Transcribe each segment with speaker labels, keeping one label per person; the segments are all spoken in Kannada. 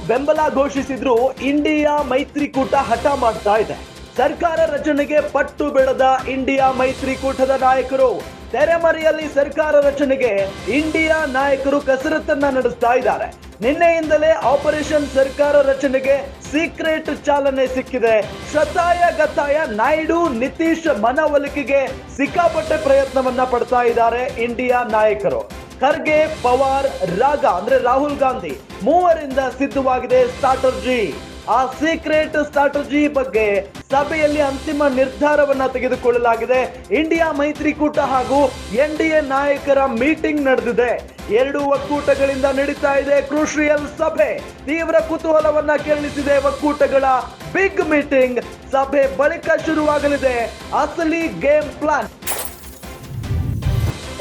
Speaker 1: ಬೆಂಬಲ ಘೋಷಿಸಿದ್ರು ಇಂಡಿಯಾ ಮೈತ್ರಿಕೂಟ ಹಠ ಮಾಡ್ತಾ ಇದೆ. ಸರ್ಕಾರ ರಚನೆಗೆ ಪಟ್ಟು ಬೆಳೆದ ಇಂಡಿಯಾ ಮೈತ್ರಿಕೂಟದ ನಾಯಕರು ತೆರೆಮರೆಯಲ್ಲಿ ಸರ್ಕಾರ ರಚನೆಗೆ ಇಂಡಿಯಾ ನಾಯಕರು ಕಸರತ್ತನ್ನ ನಡೆಸ್ತಾ ಇದ್ದಾರೆ. ನಿನ್ನೆಯಿಂದಲೇ ಆಪರೇಷನ್ ಸರ್ಕಾರ ರಚನೆಗೆ ಸೀಕ್ರೆಟ್ ಚಾಲನೆ ಸಿಕ್ಕಿದೆ. ಶತಾಯ ಗತಾಯ ನಾಯ್ಡು ನಿತೀಶ್ ಮನವೊಲಿಕೆಗೆ ಸಿಕ್ಕಾಪಟ್ಟೆ ಪ್ರಯತ್ನವನ್ನ ಪಡ್ತಾ ಇದ್ದಾರೆ ಇಂಡಿಯಾ ನಾಯಕರು. ಖರ್ಗೆ, ಪವಾರ್, ರಾಹುಲ್ ಗಾಂಧಿ ಮೂವರಿಂದ ಸಿದ್ಧವಾಗಿದೆ ಸ್ಟ್ರಾಟಜಿ. ಆ ಸೀಕ್ರೆಟ್ ಸ್ಟ್ರಾಟಜಿ ಬಗ್ಗೆ ಸಭೆಯಲ್ಲಿ ಅಂತಿಮ ನಿರ್ಧಾರವನ್ನ ತೆಗೆದುಕೊಳ್ಳಲಾಗಿದೆ. ಇಂಡಿಯಾ ಮೈತ್ರಿಕೂಟ ಹಾಗೂ ಎನ್ಡಿಎ ನಾಯಕರ ಮೀಟಿಂಗ್ ನಡೆದಿದೆ. ಎರಡು ಒಕ್ಕೂಟಗಳಿಂದ ನಡೀತಾ ಇದೆ ಕ್ರೂಷಿಯಲ್ ಸಭೆ. ತೀವ್ರ ಕುತೂಹಲವನ್ನ ಕೆರಳಿಸಿದೆ ಒಕ್ಕೂಟಗಳ ಬಿಗ್ ಮೀಟಿಂಗ್. ಸಭೆ ಬಳಿಕ ಶುರುವಾಗಲಿದೆ ಅಸಲಿ ಗೇಮ್ ಪ್ಲಾನ್.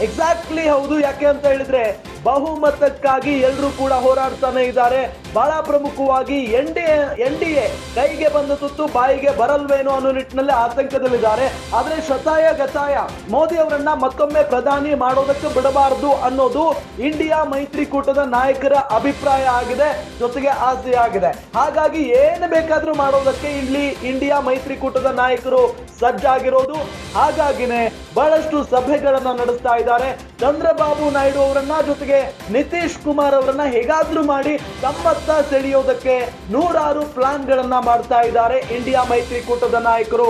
Speaker 1: ಎಕ್ಸಾಕ್ಟ್ಲಿ ಹೌದು. ಯಾಕೆ ಅಂತ ಹೇಳಿದ್ರೆ ಬಹುಮತಕ್ಕಾಗಿ ಎಲ್ಲರೂ ಕೂಡ ಹೋರಾಡ್ತಾನೆ ಇದ್ದಾರೆ. ಬಹಳ ಪ್ರಮುಖವಾಗಿ ಎನ್ಡಿಎ ಕೈಗೆ ಬಂದ ತುತ್ತು ಬಾಯಿಗೆ ಬರಲ್ವೇನೋ ಅನ್ನೋ ನಿಟ್ಟಿನಲ್ಲಿ ಆತಂಕದಲ್ಲಿದ್ದಾರೆ. ಆದ್ರೆ ಶತಾಯ ಗತಾಯ ಮೋದಿ ಅವರನ್ನ ಮತ್ತೊಮ್ಮೆ ಪ್ರಧಾನಿ ಮಾಡೋದಕ್ಕೆ ಬಿಡಬಾರದು ಅನ್ನೋದು ಇಂಡಿಯಾ ಮೈತ್ರಿಕೂಟದ ನಾಯಕರ ಅಭಿಪ್ರಾಯ ಆಗಿದೆ, ಜೊತೆಗೆ ಆಸೆ ಆಗಿದೆ. ಹಾಗಾಗಿ ಏನು ಬೇಕಾದ್ರೂ ಮಾಡೋದಕ್ಕೆ ಇಲ್ಲಿ ಇಂಡಿಯಾ ಮೈತ್ರಿಕೂಟದ ನಾಯಕರು ಸಜ್ಜಾಗಿರೋದು. ಹಾಗಾಗಿನೇ ಬಹಳಷ್ಟು ಸಭೆಗಳನ್ನ ನಡೆಸ್ತಾ ಇದ್ದಾರೆ. ಚಂದ್ರಬಾಬು ನಾಯ್ಡು ಅವರನ್ನ ಜೊತೆಗೆ ನಿತೀಶ್ ಕುಮಾರ್ ಅವರನ್ನ ಹೇಗಾದ್ರೂ ಮಾಡಿ ತಮ್ಮತ್ತ ಸೆಳೆಯೋದಕ್ಕೆ ನೂರಾರು ಪ್ಲಾನ್ ಗಳನ್ನ ಮಾಡ್ತಾ ಇದ್ದಾರೆ ಇಂಡಿಯಾ ಮೈತ್ರಿಕೂಟದ ನಾಯಕರು.